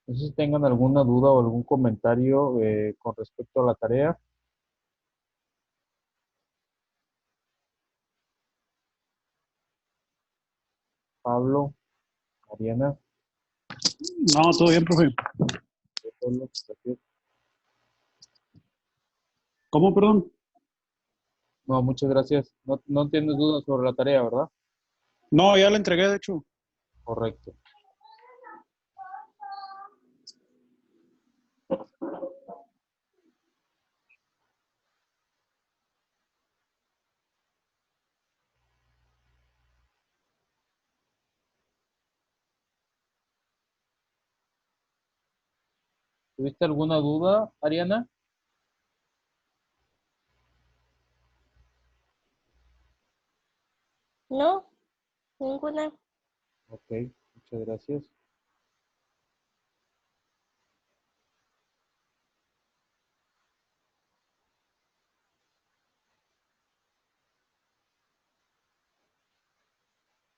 No sé si tengan alguna duda o algún comentario con respecto a la tarea. Pablo, Mariana, No, todo bien, profe. Pablo, Raquel. ¿Cómo, perdón? No, muchas gracias. No, no tienes dudas sobre la tarea, ¿verdad? No, ya la entregué, de hecho. Correcto. ¿Tuviste alguna duda, Ariana? No, ninguna. Ok, muchas gracias.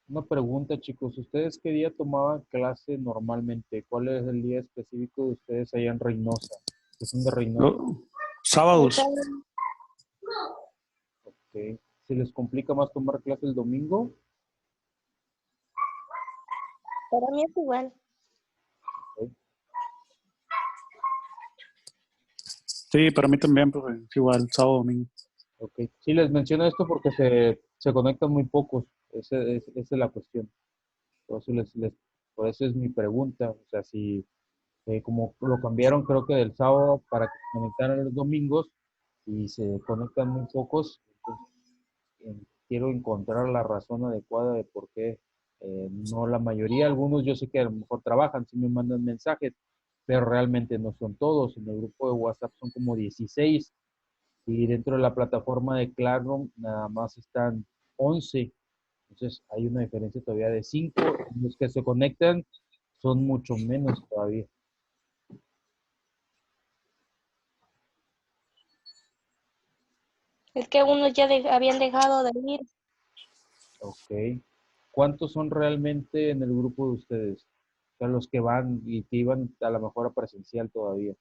Una pregunta, chicos. ¿Ustedes qué día tomaban clase normalmente? ¿Cuál es el día específico de ustedes allá en Reynosa? Que son de Reynosa. Los Sábados. sábados. Ok. ¿Se les complica más tomar clase el domingo? Para mí es igual. Ok. Sí, para mí también, profe. Es igual, sábado, domingo. Ok. Sí, les menciono esto porque se conectan muy pocos. Esa es la cuestión. Por eso, por eso es mi pregunta. O sea, si como lo cambiaron creo que del sábado para que se conectaran los domingos y se conectan muy pocos, entonces, quiero encontrar la razón adecuada de por qué no la mayoría. Algunos yo sé que a lo mejor trabajan, sí me mandan mensajes, pero realmente no son todos. En el grupo de WhatsApp son como 16 y dentro de la plataforma de Classroom nada más están 11. Entonces hay una diferencia todavía de 5. Los que se conectan son mucho menos todavía. Es que unos ya habían dejado de ir. Ok. ¿Cuántos son realmente en el grupo de ustedes? O sea, los que van y que iban a lo mejor a presencial todavía.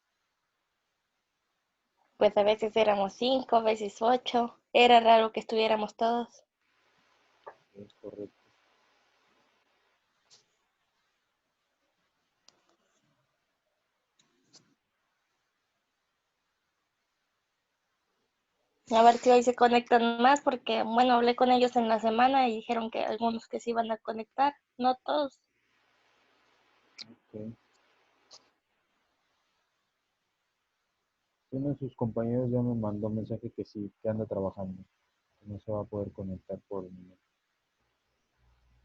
Pues a veces éramos 5, a veces 8. Era raro que estuviéramos todos. Es correcto. A ver si hoy se conectan más porque, bueno, hablé con ellos en la semana y dijeron que algunos que se iban a conectar, no todos. Ok. Uno de sus compañeros ya me mandó un mensaje que sí, que anda trabajando. Que no se va a poder conectar por el momento.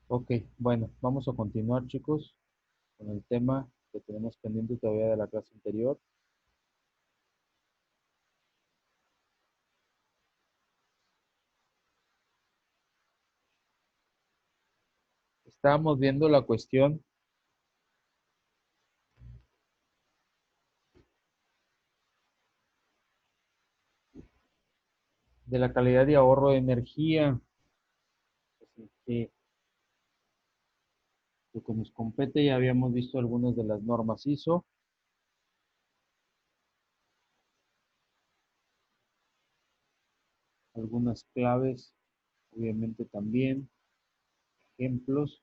Ok, bueno, vamos a continuar, chicos, con el tema que tenemos pendiente todavía de la clase anterior. Estábamos viendo la cuestión de la calidad de ahorro de energía. Así que lo que nos compete, ya habíamos visto algunas de las normas ISO, algunas claves, obviamente también, ejemplos.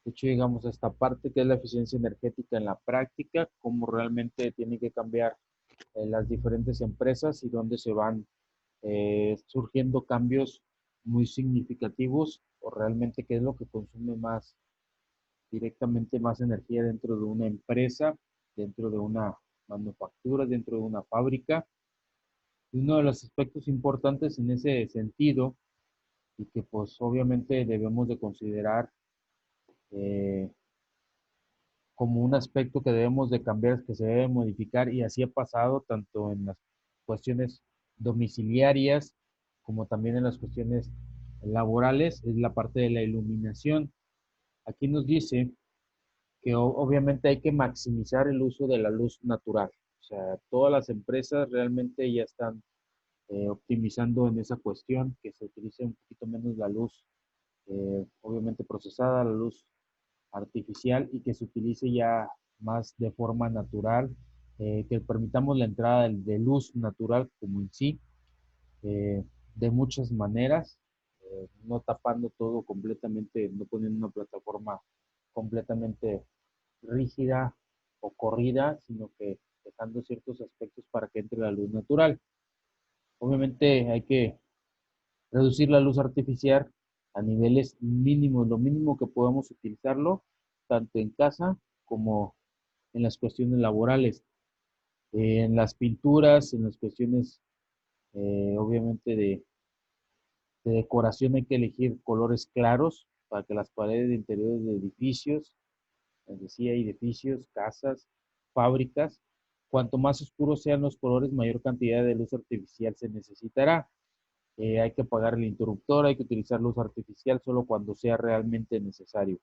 De hecho, llegamos a esta parte que es la eficiencia energética en la práctica, cómo realmente tiene que cambiar las diferentes empresas y dónde se van surgiendo cambios muy significativos o realmente qué es lo que consume más directamente más energía dentro de una empresa, dentro de una manufactura, dentro de una fábrica. Y uno de los aspectos importantes en ese sentido y que pues obviamente debemos de considerar eh, como un aspecto que debemos de cambiar, que se debe modificar y así ha pasado tanto en las cuestiones domiciliarias como también en las cuestiones laborales, es la parte de la iluminación. Aquí nos dice que obviamente hay que maximizar el uso de la luz natural. O sea, todas las empresas realmente ya están optimizando en esa cuestión, que se utilice un poquito menos la luz, obviamente procesada, la luz artificial y que se utilice ya más de forma natural, que permitamos la entrada de luz natural como en sí, de muchas maneras, no tapando todo completamente, no poniendo una plataforma completamente rígida o corrida, sino que dejando ciertos aspectos para que entre la luz natural. Obviamente hay que reducir la luz artificial a niveles mínimos, lo mínimo que podamos utilizarlo, tanto en casa como en las cuestiones laborales, en las pinturas, en las cuestiones, obviamente, de decoración hay que elegir colores claros para que las paredes de interiores de edificios, es decir, edificios, casas, fábricas, cuanto más oscuros sean los colores, mayor cantidad de luz artificial se necesitará. Hay que apagar el interruptor, hay que utilizar luz artificial solo cuando sea realmente necesario.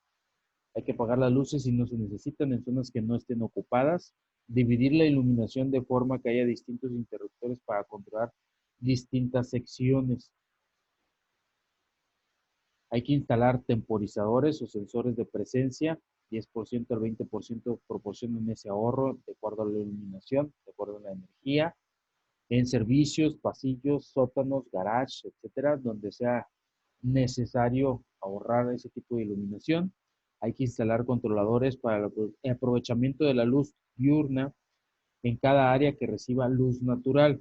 Hay que apagar las luces si no se necesitan en zonas que no estén ocupadas. Dividir la iluminación de forma que haya distintos interruptores para controlar distintas secciones. Hay que instalar temporizadores o sensores de presencia. 10% al 20% proporcionan ese ahorro de acuerdo a la iluminación, de acuerdo a la energía. En servicios, pasillos, sótanos, garage, etcétera, donde sea necesario ahorrar ese tipo de iluminación. Hay que instalar controladores para el aprovechamiento de la luz diurna en cada área que reciba luz natural.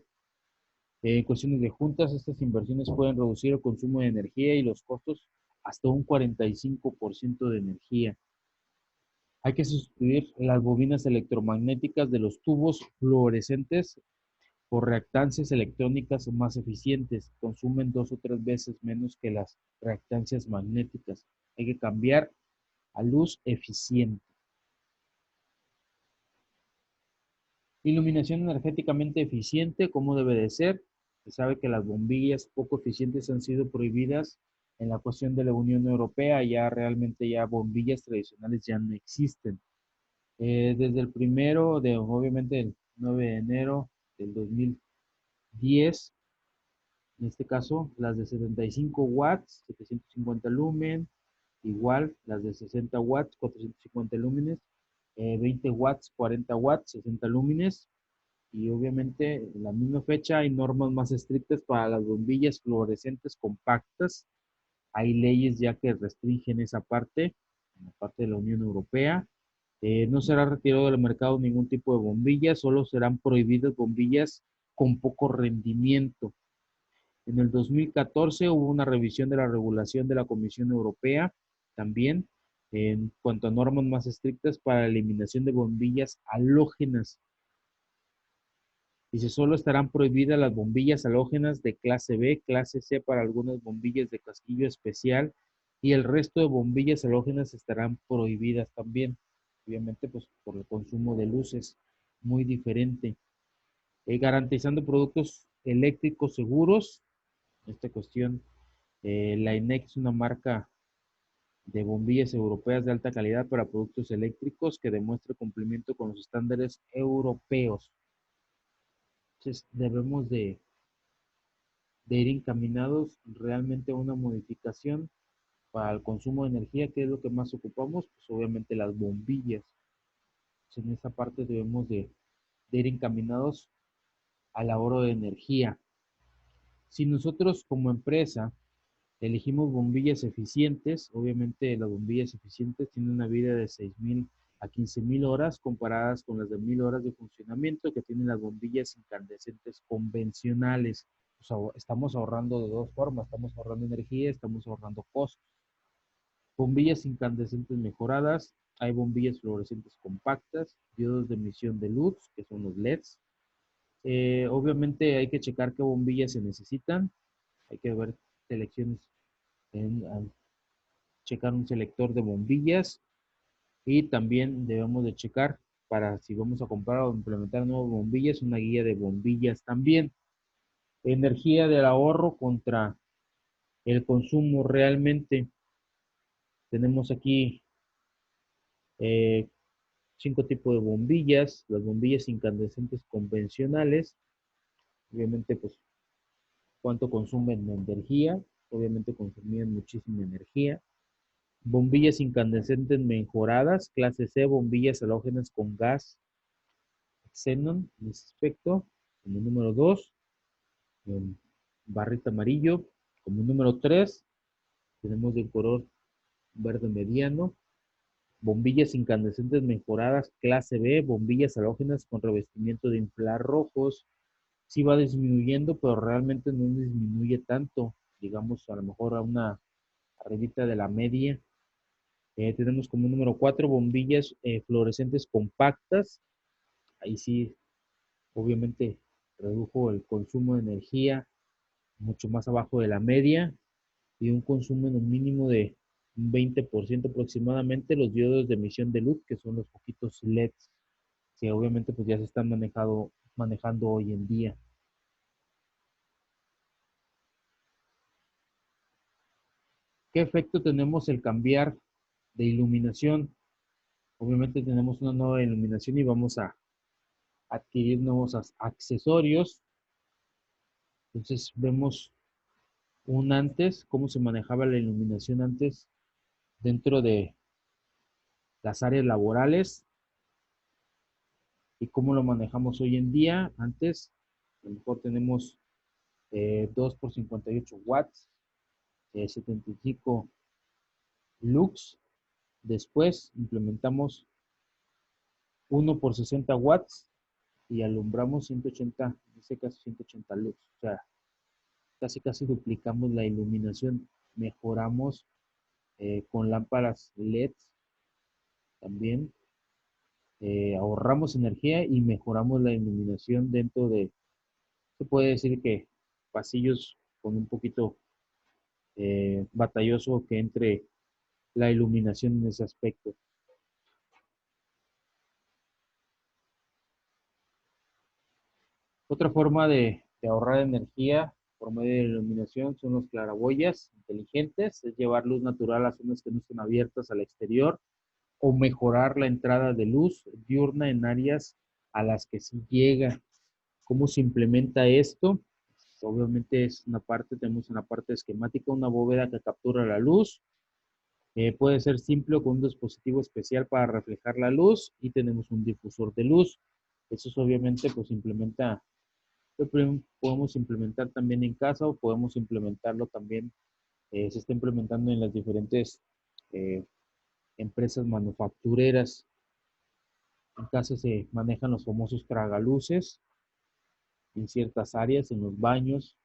En cuestiones de juntas, estas inversiones pueden reducir el consumo de energía y los costos hasta un 45% de energía. Hay que sustituir las bobinas electromagnéticas de los tubos fluorescentes por reactancias electrónicas más eficientes. Consumen 2 o 3 veces menos que las reactancias magnéticas. Hay que cambiar a luz eficiente. Iluminación energéticamente eficiente, ¿cómo debe de ser? Se sabe que las bombillas poco eficientes han sido prohibidas en la cuestión de la Unión Europea. Ya realmente ya bombillas tradicionales ya no existen. Desde el primero de, obviamente, el 9 de enero del 2010, en este caso, las de 75 watts, 750 lumen, igual las de 60 watts, 450 lúmenes, 20 watts, 40 watts, 60 lúmenes, y obviamente en la misma fecha hay normas más estrictas para las bombillas fluorescentes compactas. Hay leyes ya que restringen esa parte, en la parte de la Unión Europea. No será retirado del mercado ningún tipo de bombillas, solo serán prohibidas bombillas con poco rendimiento. En el 2014 hubo una revisión de la regulación de la Comisión Europea también en cuanto a normas más estrictas para la eliminación de bombillas halógenas. Dice, solo estarán prohibidas las bombillas halógenas de clase B, clase C para algunas bombillas de casquillo especial y el resto de bombillas halógenas estarán prohibidas también. Obviamente, pues por el consumo de luces muy diferente. Garantizando productos eléctricos seguros. En esta cuestión, la INEC es una marca de bombillas europeas de alta calidad para productos eléctricos que demuestra cumplimiento con los estándares europeos. Entonces, debemos de ir encaminados realmente a una modificación para el consumo de energía, que es lo que más ocupamos, pues obviamente las bombillas. Entonces, en esa parte debemos de ir encaminados al ahorro de energía. Si nosotros como empresa elegimos bombillas eficientes, obviamente las bombillas eficientes tienen una vida de 6,000 a 15,000 horas comparadas con las de 1,000 horas de funcionamiento que tienen las bombillas incandescentes convencionales. O sea, estamos ahorrando de dos formas, estamos ahorrando energía, estamos ahorrando costos. Bombillas incandescentes mejoradas, hay bombillas fluorescentes compactas, diodos de emisión de luz, que son los LEDs. Obviamente hay que checar qué bombillas se necesitan, hay que ver selecciones checar un selector de bombillas y también debemos de checar para si vamos a comprar o implementar nuevas bombillas, una guía de bombillas también. Energía del ahorro contra el consumo realmente. Tenemos aquí 5 tipos de bombillas, las bombillas incandescentes convencionales, obviamente pues cuánto consumen de energía, obviamente consumían muchísima energía. Bombillas incandescentes mejoradas, clase C, bombillas halógenas con gas xenón, en ese aspecto, como número 2. Barrita amarillo, como número 3. Tenemos de color verde mediano. Bombillas incandescentes mejoradas, clase B, bombillas halógenas con revestimiento de infrarrojos. Sí va disminuyendo, pero realmente no disminuye tanto. Digamos, a lo mejor a una arribita de la media. Tenemos como número 4 bombillas fluorescentes compactas. Ahí sí, obviamente, redujo el consumo de energía mucho más abajo de la media y un consumo en un mínimo de un 20% aproximadamente. Los diodos de emisión de luz, que son los poquitos LEDs, que obviamente pues ya se están manejando hoy en día. ¿Qué efecto tenemos el cambiar de iluminación? Obviamente tenemos una nueva iluminación y vamos a adquirir nuevos accesorios. Entonces vemos un antes, cómo se manejaba la iluminación antes dentro de las áreas laborales y cómo lo manejamos hoy en día. Antes, a lo mejor tenemos 2 por 58 watts, 75 lux. Después implementamos 1 por 60 watts y alumbramos 180, en este caso 180 lux. O sea, casi duplicamos la iluminación. Mejoramos con lámparas LEDs también. Ahorramos energía y mejoramos la iluminación dentro de, se puede decir que pasillos con un poquito batalloso que entre la iluminación en ese aspecto. Otra forma de ahorrar energía por medio de la iluminación son los claraboyas inteligentes, es llevar luz natural a zonas que no están abiertas al exterior o mejorar la entrada de luz diurna en áreas a las que sí llega. ¿Cómo se implementa esto? Obviamente es una parte, tenemos una parte esquemática, una bóveda que captura la luz. Puede ser simple o con un dispositivo especial para reflejar la luz y tenemos un difusor de luz. Eso es obviamente pues implementa, podemos implementar también en casa o podemos implementarlo también, se está implementando en las diferentes eh, empresas manufactureras. En casa se manejan los famosos tragaluces en ciertas áreas, en los baños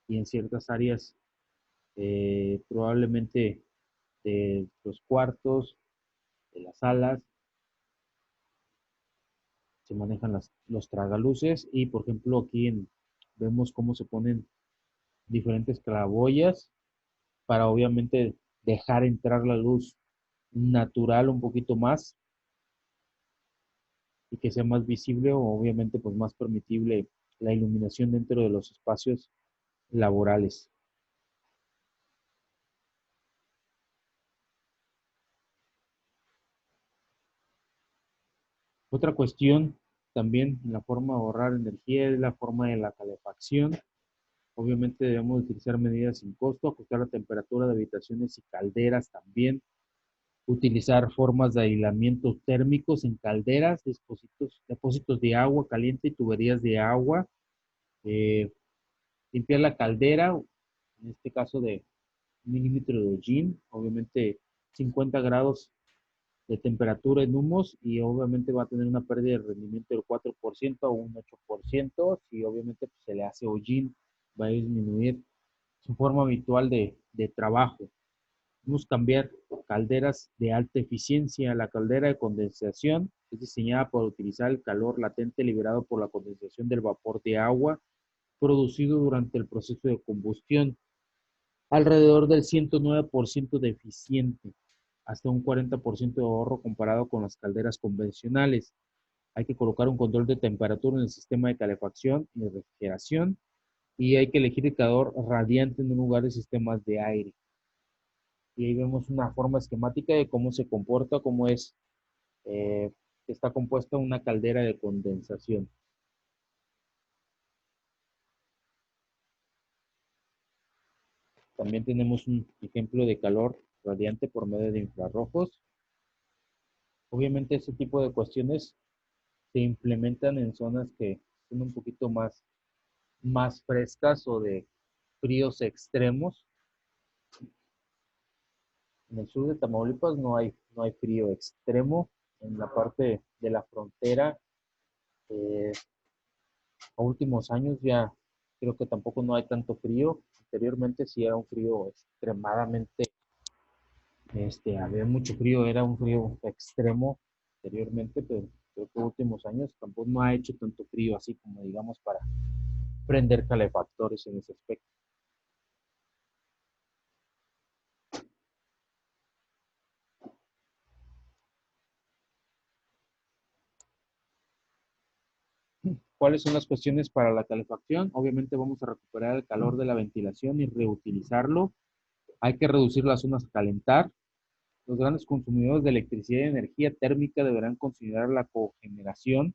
y en ciertas áreas probablemente de los cuartos, de las salas, se manejan los tragaluces y por ejemplo aquí vemos cómo se ponen diferentes claraboyas para obviamente dejar entrar la luz natural un poquito más y que sea más visible o obviamente pues más permitible la iluminación dentro de los espacios laborales. Otra cuestión también en la forma de ahorrar energía es la forma de la calefacción. Obviamente debemos utilizar medidas sin costo, ajustar la temperatura de habitaciones y calderas también, utilizar formas de aislamiento térmicos en calderas, depósitos de agua caliente y tuberías de agua, eh, limpiar la caldera, en este caso de 1 milímetro de hollín, obviamente 50 grados de temperatura en humos y obviamente va a tener una pérdida de rendimiento del 4% o un 8%, si obviamente pues, se le hace hollín, va a disminuir su forma habitual de trabajo. Vamos a cambiar calderas de alta eficiencia. La caldera de condensación es diseñada para utilizar el calor latente liberado por la condensación del vapor de agua producido durante el proceso de combustión, alrededor del 109% de eficiente, hasta un 40% de ahorro comparado con las calderas convencionales. Hay que colocar un control de temperatura en el sistema de calefacción y de refrigeración y hay que elegir el calor radiante en un lugar de sistemas de aire. Y ahí vemos una forma esquemática de cómo se comporta, cómo es, eh, está compuesta una caldera de condensación. También tenemos un ejemplo de calor radiante por medio de infrarrojos. Obviamente ese tipo de cuestiones se implementan en zonas que son un poquito más frescas o de fríos extremos. En el sur de Tamaulipas no hay frío extremo. En la parte de la frontera, a últimos años ya creo que tampoco no hay tanto frío. Anteriormente sí era un frío extremadamente, había mucho frío, era un frío extremo anteriormente, pero creo que últimos años tampoco no ha hecho tanto frío así como digamos para prender calefactores en ese aspecto. ¿Cuáles son las cuestiones para la calefacción? Obviamente vamos a recuperar el calor de la ventilación y reutilizarlo. Hay que reducir las zonas a calentar. Los grandes consumidores de electricidad y energía térmica deberán considerar la cogeneración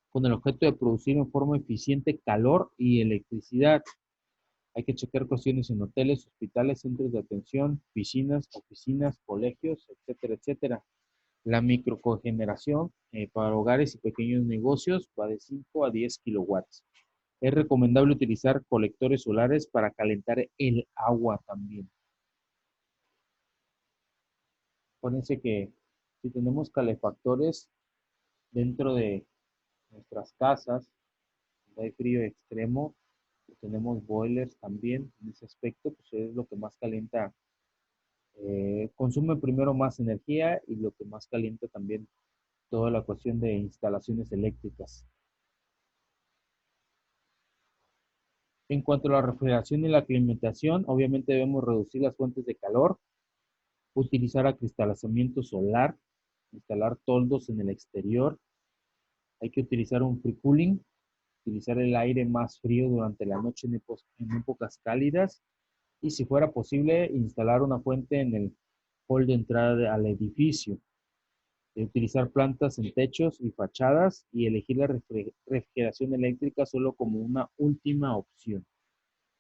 con el objeto de producir en forma eficiente calor y electricidad. Hay que checar cuestiones en hoteles, hospitales, centros de atención, piscinas, oficinas, colegios, etcétera, etcétera. La microcogeneración para hogares y pequeños negocios va de 5 a 10 kilowatts. Es recomendable utilizar colectores solares para calentar el agua también. Acuérdense que si tenemos calefactores dentro de nuestras casas, cuando hay frío extremo, tenemos boilers también en ese aspecto, pues es lo que más calienta, consume primero más energía y lo que más calienta también toda la cuestión de instalaciones eléctricas. En cuanto a la refrigeración y la climatización, obviamente debemos reducir las fuentes de calor, utilizar acristalamiento solar, instalar toldos en el exterior. Hay que utilizar un free cooling, utilizar el aire más frío durante la noche en épocas cálidas y si fuera posible instalar una fuente en el hall de entrada al edificio. Utilizar plantas en techos y fachadas y elegir la refrigeración eléctrica solo como una última opción.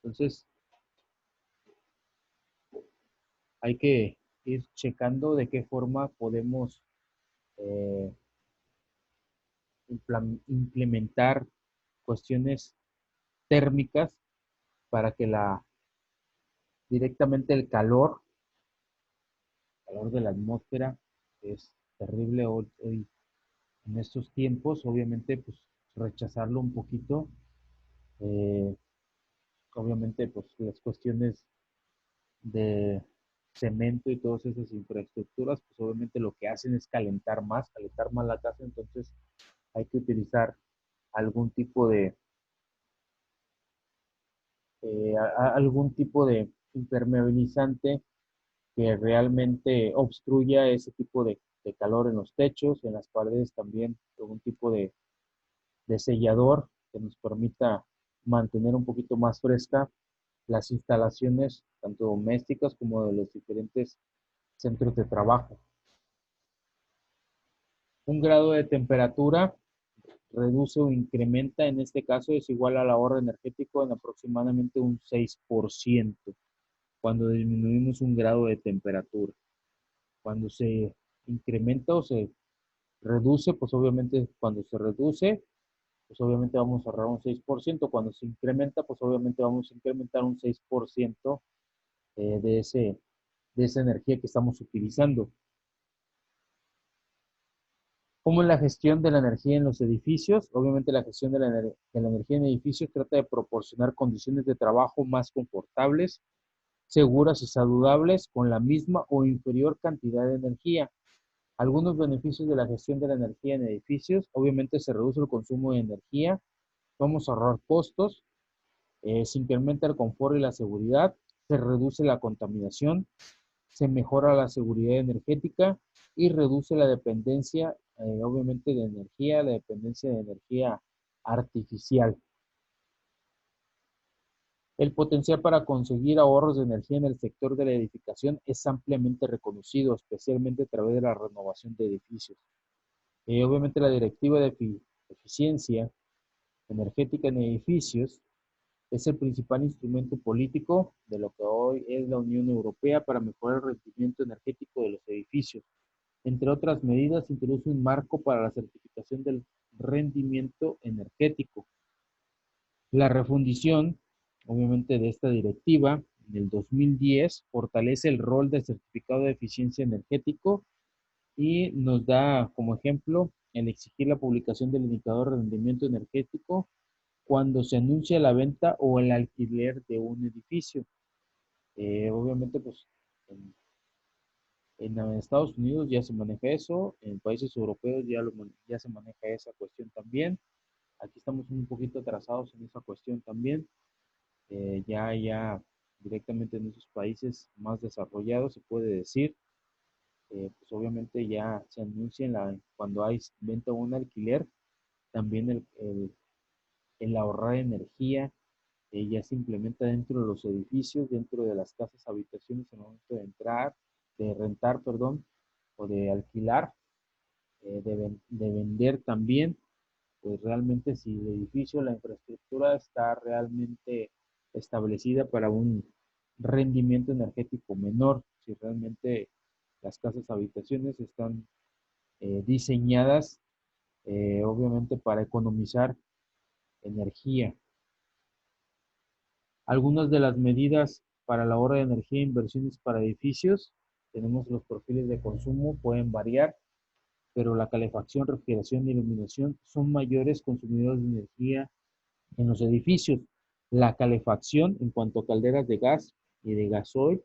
Entonces, hay que ir checando de qué forma podemos eh, implementar cuestiones térmicas para que directamente el calor de la atmósfera es terrible hoy en estos tiempos, obviamente pues rechazarlo un poquito, eh, obviamente pues las cuestiones de cemento y todas esas infraestructuras, pues obviamente lo que hacen es calentar más la casa, entonces hay que utilizar algún tipo algún tipo de impermeabilizante que realmente obstruya ese tipo de calor en los techos, en las paredes también, algún tipo de sellador que nos permita mantener un poquito más fresca las instalaciones, tanto domésticas como de los diferentes centros de trabajo. Un grado de temperatura reduce o incrementa, en este caso es igual al ahorro energético en aproximadamente un 6% cuando disminuimos un grado de temperatura. Cuando se incrementa o se reduce, pues obviamente cuando se reduce, pues obviamente vamos a ahorrar un 6%. Cuando se incrementa, pues obviamente vamos a incrementar un 6% de esa energía que estamos utilizando. ¿Cómo es la gestión de la energía en los edificios? Obviamente la gestión de la energía en edificios trata de proporcionar condiciones de trabajo más confortables, seguras y saludables con la misma o inferior cantidad de energía. Algunos beneficios de la gestión de la energía en edificios, obviamente se reduce el consumo de energía, vamos a ahorrar costos, se incrementa el confort y la seguridad, se reduce la contaminación, se mejora la seguridad energética y reduce la dependencia, obviamente, de energía, la dependencia de energía artificial. El potencial para conseguir ahorros de energía en el sector de la edificación es ampliamente reconocido, especialmente a través de la renovación de edificios. Obviamente la directiva de eficiencia energética en edificios Es el principal instrumento político de lo que hoy es la Unión Europea para mejorar el rendimiento energético de los edificios. Entre otras medidas, introduce un marco para la certificación del rendimiento energético. La refundición, obviamente, de esta directiva en el 2010 fortalece el rol del certificado de eficiencia energético y nos da como ejemplo el exigir la publicación del indicador de rendimiento energético cuando se anuncia la venta o el alquiler de un edificio. Obviamente, pues en Estados Unidos ya se maneja eso, en países europeos ya se maneja esa cuestión también. Aquí estamos un poquito atrasados en esa cuestión también. Ya directamente en esos países más desarrollados se puede decir, pues obviamente ya se anuncia cuando hay venta o un alquiler, también el ahorrar energía ya se implementa dentro de los edificios, dentro de las casas, habitaciones, en el momento de rentar, perdón, o de alquilar, de vender también, pues realmente si el edificio, la infraestructura está realmente establecida para un rendimiento energético menor, si realmente las casas, habitaciones están diseñadas obviamente para economizar energía. Algunas de las medidas para el ahorro de energía e inversiones para edificios, tenemos los perfiles de consumo, pueden variar, pero la calefacción, refrigeración y iluminación son mayores consumidores de energía en los edificios. La calefacción en cuanto a calderas de gas y de gasoil,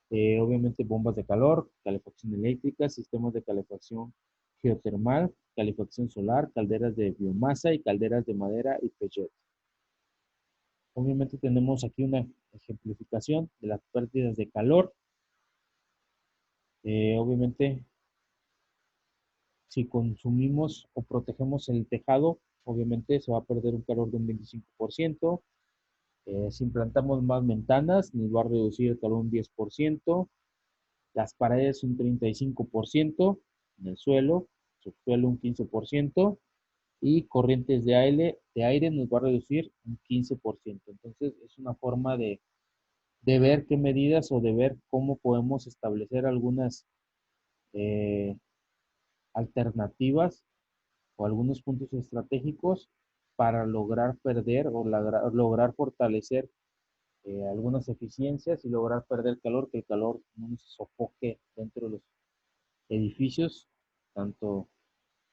obviamente bombas de calor, calefacción eléctrica, sistemas de calefacción geotermal, calefacción solar, calderas de biomasa y calderas de madera y pellet. Obviamente tenemos aquí una ejemplificación de las pérdidas de calor. Obviamente, si consumimos o protegemos el tejado, obviamente se va a perder un calor de un 25%. Si implantamos más ventanas, nos va a reducir el calor un 10%. Las paredes un 35%, en el suelo, subsuelo un 15%, y corrientes de aire nos va a reducir un 15%. Entonces, es una forma de ver qué medidas o de ver cómo podemos establecer algunas eh, alternativas o algunos puntos estratégicos para lograr perder o lograr fortalecer algunas eficiencias y lograr perder calor, que el calor no nos sofoque dentro de los edificios, tanto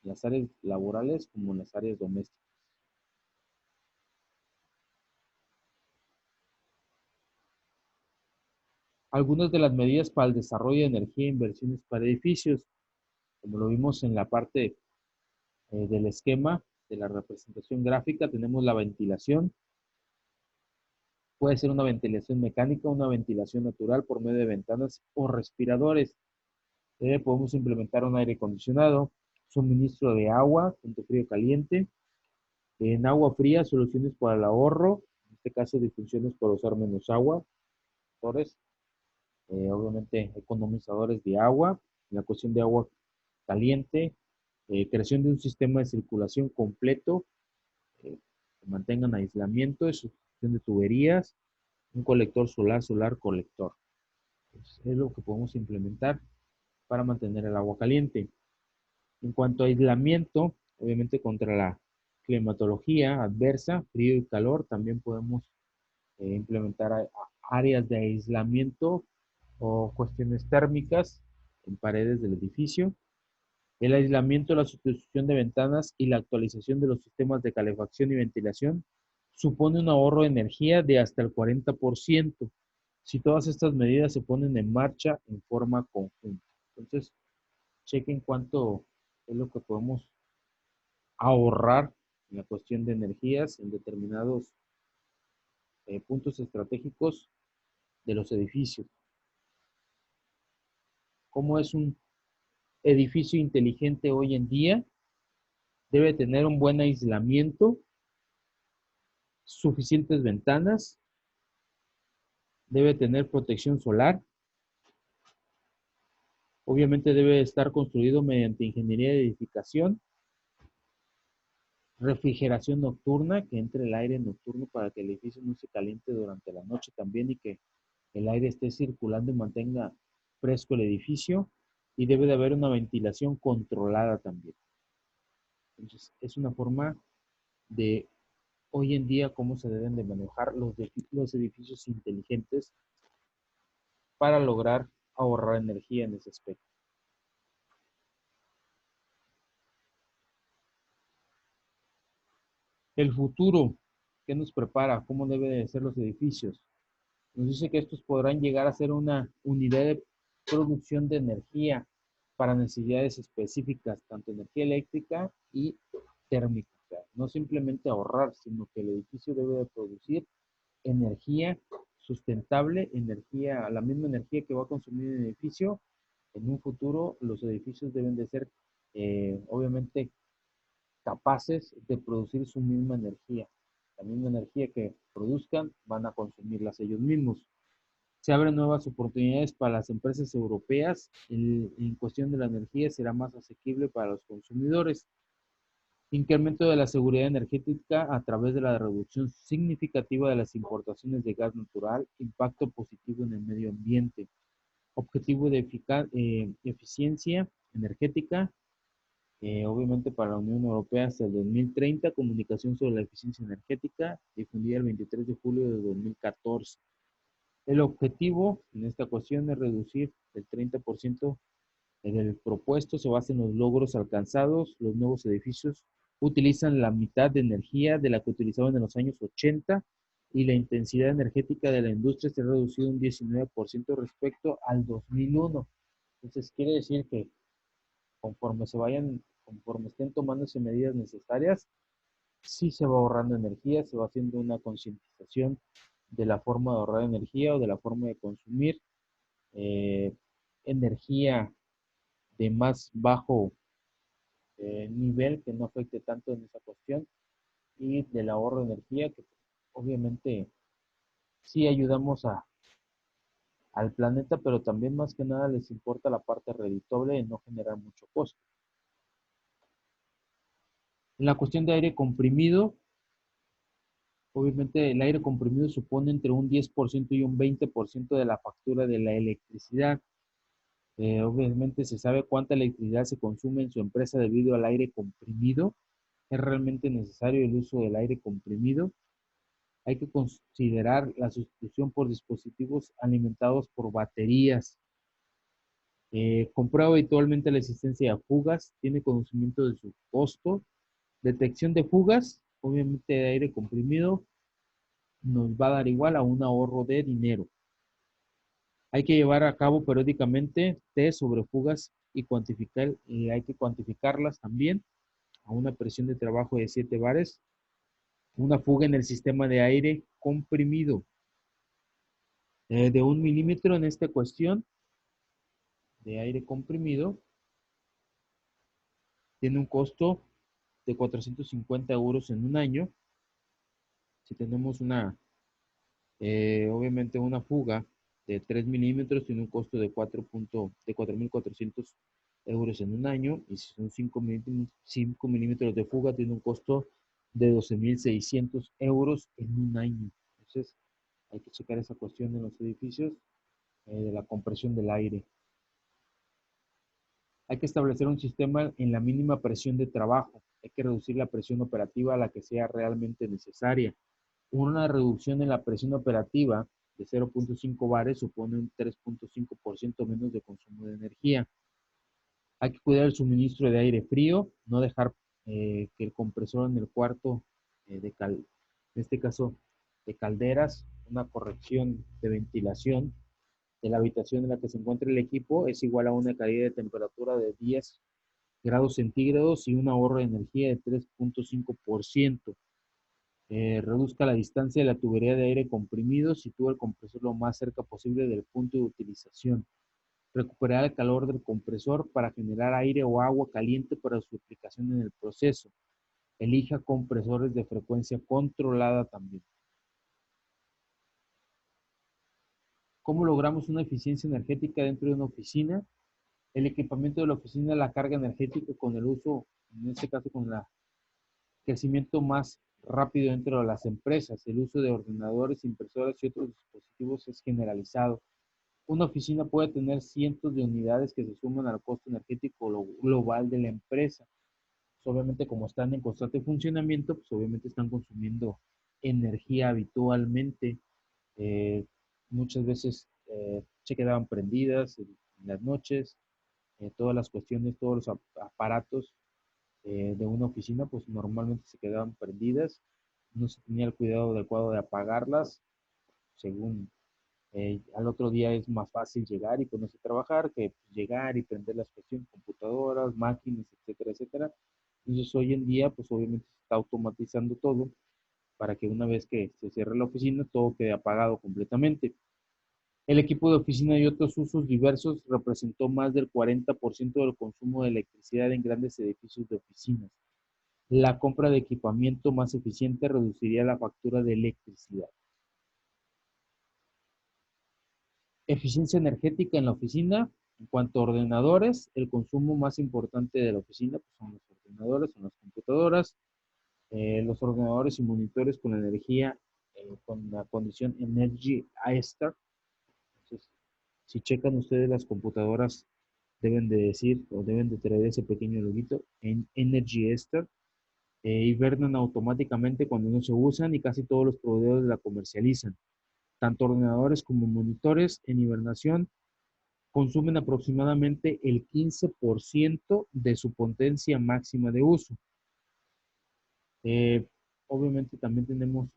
en las áreas laborales como en las áreas domésticas. Algunas de las medidas para el desarrollo de energía e inversiones para edificios, como lo vimos en la parte del esquema de la representación gráfica, tenemos la ventilación. Puede ser una ventilación mecánica, una ventilación natural por medio de ventanas o respiradores. Podemos implementar un aire acondicionado, suministro de agua, tanto frío caliente. En agua fría, soluciones para el ahorro, en este caso difusiones para usar menos agua, obviamente economizadores de agua, en la cuestión de agua caliente, creación de un sistema de circulación completo, que mantengan aislamiento, sustitución de tuberías, un colector solar colector. Pues es lo que podemos implementar para mantener el agua caliente. En cuanto a aislamiento, obviamente contra la climatología adversa, frío y calor, también podemos implementar áreas de aislamiento o cuestiones térmicas en paredes del edificio. El aislamiento, la sustitución de ventanas y la actualización de los sistemas de calefacción y ventilación supone un ahorro de energía de hasta el 40% si todas estas medidas se ponen en marcha en forma conjunta. Entonces, chequen cuánto es lo que podemos ahorrar en la cuestión de energías en determinados puntos estratégicos de los edificios. ¿Cómo es un edificio inteligente hoy en día? Debe tener un buen aislamiento, suficientes ventanas, debe tener protección solar, obviamente debe estar construido mediante ingeniería de edificación, refrigeración nocturna, que entre el aire nocturno para que el edificio no se caliente durante la noche también y que el aire esté circulando y mantenga fresco el edificio. Y debe de haber una ventilación controlada también. Entonces, es una forma de hoy en día cómo se deben de manejar los edificios inteligentes para lograr ahorrar energía en ese aspecto. El futuro, ¿qué nos prepara? ¿Cómo deben de ser los edificios? Nos dice que estos podrán llegar a ser una unidad de producción de energía para necesidades específicas, tanto energía eléctrica y térmica. O sea, no simplemente ahorrar, sino que el edificio debe de producir energía sustentable, energía, la misma energía que va a consumir el edificio. En un futuro, los edificios deben de ser, obviamente, capaces de producir su misma energía. La misma energía que produzcan van a consumirlas ellos mismos. Se abren nuevas oportunidades para las empresas europeas. En cuestión de la energía será más asequible para los consumidores. Incremento de la seguridad energética a través de la reducción significativa de las importaciones de gas natural, impacto positivo en el medio ambiente, objetivo de eficiencia energética, obviamente para la Unión Europea hasta el 2030, comunicación sobre la eficiencia energética, difundida el 23 de julio de 2014. El objetivo en esta cuestión es reducir el 30% en el propuesto, se basa en los logros alcanzados. Los nuevos edificios utilizan la mitad de energía de la que utilizaban en los años 80 y la intensidad energética de la industria se ha reducido un 19% respecto al 2001. Entonces, quiere decir que conforme estén tomándose medidas necesarias, sí se va ahorrando energía, se va haciendo una concientización de la forma de ahorrar energía o de la forma de consumir eh, energía de más bajo nivel que no afecte tanto en esa cuestión y del ahorro de energía que obviamente sí ayudamos al planeta, pero también más que nada les importa la parte redituable de no generar mucho costo. En la cuestión de aire comprimido, obviamente el aire comprimido supone entre un 10% y un 20% de la factura de la electricidad. Obviamente se sabe cuánta electricidad se consume en su empresa debido al aire comprimido. ¿Es realmente necesario el uso del aire comprimido? Hay que considerar la sustitución por dispositivos alimentados por baterías. Comprueba habitualmente la existencia de fugas, tiene conocimiento de su costo. Detección de fugas, obviamente de aire comprimido, nos va a dar igual a un ahorro de dinero. Hay que llevar a cabo periódicamente test sobre fugas y hay que cuantificarlas también a una presión de trabajo de 7 bares. Una fuga en el sistema de aire comprimido de 1 milímetro en esta cuestión de aire comprimido tiene un costo de 450 euros en un año. Si tenemos obviamente una fuga de 3 milímetros, tiene un costo de 4.400 euros en un año. Y si son 5 milímetros de fuga, tiene un costo de 12.600 euros en un año. Entonces, hay que checar esa cuestión en los edificios de la compresión del aire. Hay que establecer un sistema en la mínima presión de trabajo. Hay que reducir la presión operativa a la que sea realmente necesaria. Una reducción en la presión operativa de 0.5 bares supone un 3.5% menos de consumo de energía. Hay que cuidar el suministro de aire frío, no dejar que el compresor en el cuarto, en este caso de calderas, una corrección de ventilación de la habitación en la que se encuentra el equipo es igual a una caída de temperatura de 10 grados centígrados y un ahorro de energía de 3.5%. Reduzca la distancia de la tubería de aire comprimido, sitúa el compresor lo más cerca posible del punto de utilización. Recuperar el calor del compresor para generar aire o agua caliente para su aplicación en el proceso. Elija compresores de frecuencia controlada también. ¿Cómo logramos una eficiencia energética dentro de una oficina? El equipamiento de la oficina, la carga energética con el uso, en este caso con la Crecimiento más rápido dentro de las empresas. El uso de ordenadores, impresoras y otros dispositivos es generalizado. Una oficina puede tener cientos de unidades que se suman al costo energético global de la empresa. Pues obviamente, como están en constante funcionamiento, pues obviamente están consumiendo energía habitualmente. Eh, Muchas veces se quedaban prendidas en las noches. Todas las cuestiones, todos los aparatos de una oficina, pues normalmente se quedaban prendidas. No se tenía el cuidado adecuado de apagarlas. Según al otro día es más fácil llegar y ponerse a trabajar que pues, llegar y prender las cuestiones, computadoras, máquinas, etcétera, etcétera. Entonces hoy en día, pues obviamente se está automatizando todo para que una vez que se cierre la oficina, todo quede apagado completamente. El equipo de oficina y otros usos diversos representó más del 40% del consumo de electricidad en grandes edificios de oficinas. La compra de equipamiento más eficiente reduciría la factura de electricidad. Eficiencia energética en la oficina. En cuanto a ordenadores, el consumo más importante de la oficina pues, son los ordenadores, son las computadoras, los ordenadores y monitores con la energía, con la condición Energy Star. Entonces, si checan ustedes las computadoras, deben de decir o deben de traer ese pequeño loguito en Energy Star. Hibernan automáticamente cuando no se usan y casi todos los proveedores la comercializan. Tanto ordenadores como monitores en hibernación consumen aproximadamente el 15% de su potencia máxima de uso. Eh, Obviamente también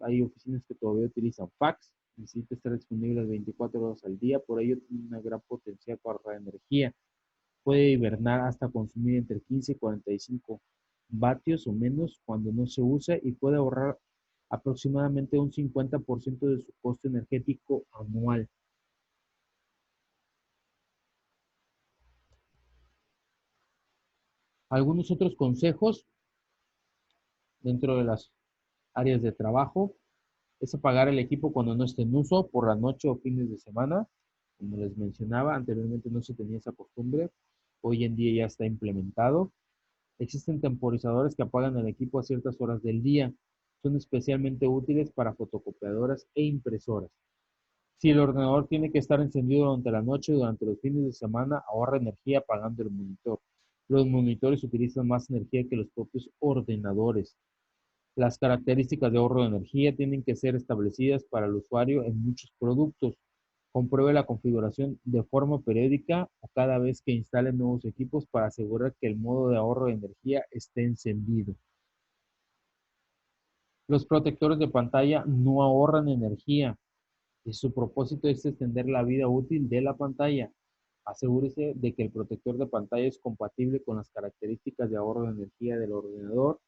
hay oficinas que todavía utilizan fax, necesita estar disponible las 24 horas al día, por ello tiene una gran potencial para ahorrar energía. Puede hibernar hasta consumir entre 15 y 45 vatios o menos cuando no se usa y puede ahorrar aproximadamente un 50% de su costo energético anual. Algunos otros consejos dentro de las áreas de trabajo es apagar el equipo cuando no esté en uso por la noche o fines de semana. Como les mencionaba, anteriormente no se tenía esa costumbre, hoy en día ya está implementado. Existen temporizadores que apagan el equipo a ciertas horas del día. Son especialmente útiles para fotocopiadoras e impresoras. Si el ordenador tiene que estar encendido durante la noche o durante los fines de semana, ahorra energía apagando el monitor. Los monitores utilizan más energía que los propios ordenadores. Las características de ahorro de energía tienen que ser establecidas para el usuario en muchos productos. Compruebe la configuración de forma periódica o cada vez que instale nuevos equipos para asegurar que el modo de ahorro de energía esté encendido. Los protectores de pantalla no ahorran energía y su propósito es extender la vida útil de la pantalla. Asegúrese de que el protector de pantalla es compatible con las características de ahorro de energía del ordenador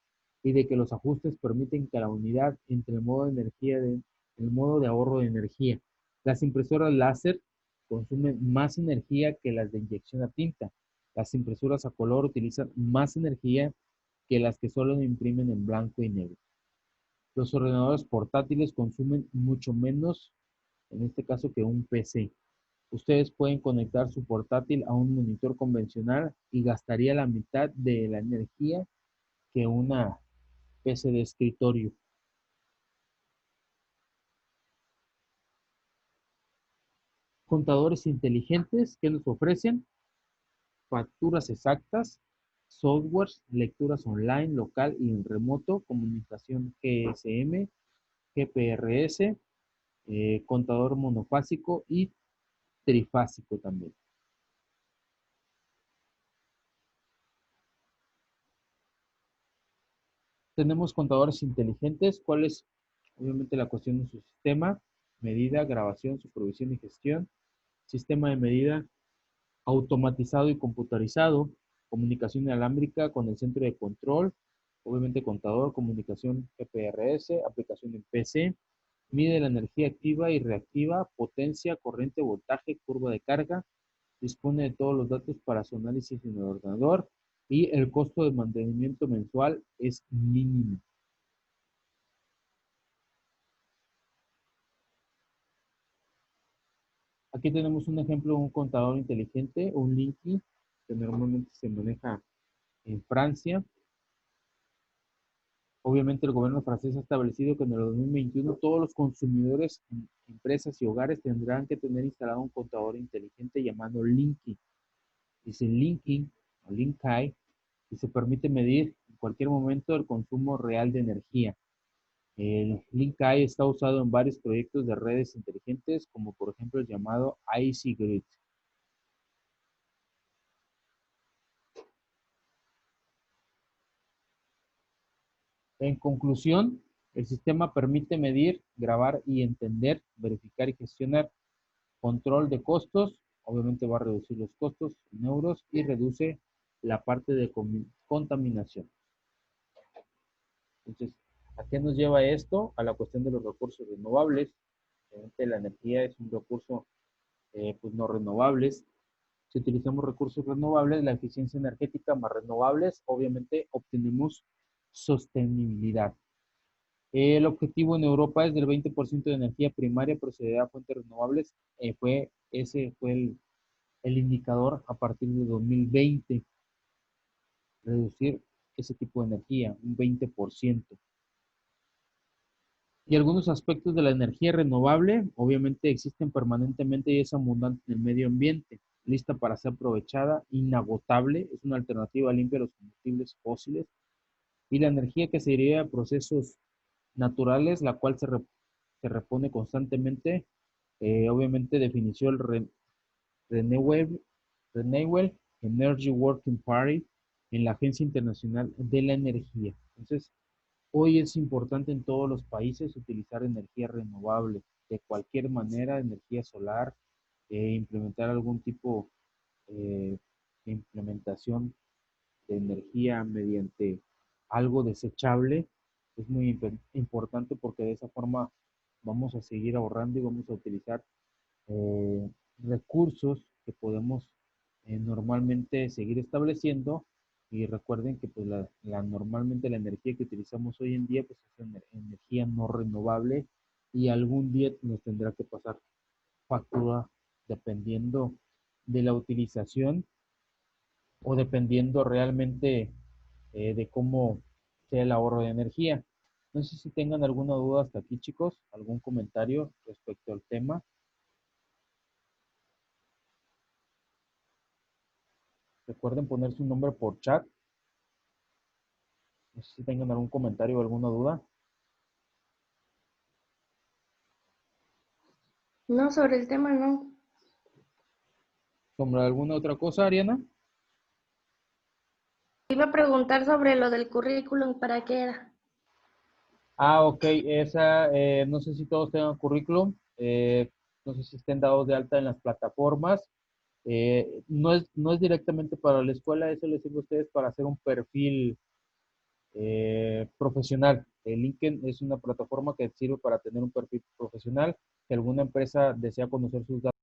y de que los ajustes permiten que la unidad entre el modo de ahorro de energía. Las impresoras láser consumen más energía que las de inyección a tinta. Las impresoras a color utilizan más energía que las que solo imprimen en blanco y negro. Los ordenadores portátiles consumen mucho menos, en este caso, que un PC. Ustedes pueden conectar su portátil a un monitor convencional y gastaría la mitad de la energía que una PC de escritorio. Contadores inteligentes que nos ofrecen facturas exactas, softwares, lecturas online, local y en remoto, comunicación GSM, GPRS, contador monofásico y trifásico también. Tenemos contadores inteligentes. ¿Cuál es? Obviamente la cuestión de su sistema, medida, grabación, supervisión y gestión. Sistema de medida automatizado y computarizado. Comunicación inalámbrica con el centro de control. Obviamente contador, comunicación GPRS, aplicación en PC. Mide la energía activa y reactiva, potencia, corriente, voltaje, curva de carga. Dispone de todos los datos para su análisis en el ordenador y el costo de mantenimiento mensual es mínimo. Aquí tenemos un ejemplo de un contador inteligente, un Linky, que normalmente se maneja en Francia. Obviamente el gobierno francés ha establecido que en el 2021 todos los consumidores, empresas y hogares tendrán que tener instalado un contador inteligente llamado Linky. Dice Linking o Linkai y se permite medir en cualquier momento el consumo real de energía. El Linkai está usado en varios proyectos de redes inteligentes, como por ejemplo el llamado IC Grid. En conclusión, el sistema permite medir, grabar y entender, verificar y gestionar control de costos, obviamente va a reducir los costos en euros y reduce la parte de contaminación. Entonces, ¿a qué nos lleva esto? A la cuestión de los recursos renovables. Obviamente la energía es un recurso pues no renovables. Si utilizamos recursos renovables, la eficiencia energética más renovables, obviamente obtenemos sostenibilidad. El objetivo en Europa es del 20% de energía primaria procedida de fuentes renovables. Ese fue el indicador a partir de 2020. Reducir ese tipo de energía, un 20%. Y algunos aspectos de la energía renovable, obviamente existen permanentemente y es abundante en el medio ambiente, lista para ser aprovechada, inagotable, es una alternativa limpia a los combustibles fósiles, y la energía que se deriva de procesos naturales, la cual se repone constantemente, obviamente definició el Renewable, Renewable Energy Working Party en la Agencia Internacional de la Energía. Entonces, hoy es importante en todos los países utilizar energía renovable, de cualquier manera, energía solar, implementar algún tipo de implementación de energía mediante algo desechable. Es muy importante porque de esa forma vamos a seguir ahorrando y vamos a utilizar eh, recursos que podemos normalmente seguir estableciendo. Y recuerden que pues normalmente la energía que utilizamos hoy en día pues es energía no renovable y algún día nos tendrá que pasar factura dependiendo de la utilización o dependiendo realmente de cómo sea el ahorro de energía. No sé si tengan alguna duda hasta aquí, chicos, algún comentario respecto al tema. Recuerden poner su nombre por chat. No sé si tengan algún comentario o alguna duda. No, sobre el tema no. ¿Sobre alguna otra cosa, Ariana? Iba a preguntar sobre lo del currículum, ¿para qué era? Ah, ok. Esa, no sé si todos tengan currículum. No sé si estén dados de alta en las plataformas. No es directamente para la escuela, eso les sirve a ustedes para hacer un perfil profesional. El LinkedIn es una plataforma que sirve para tener un perfil profesional. Si alguna empresa desea conocer sus datos,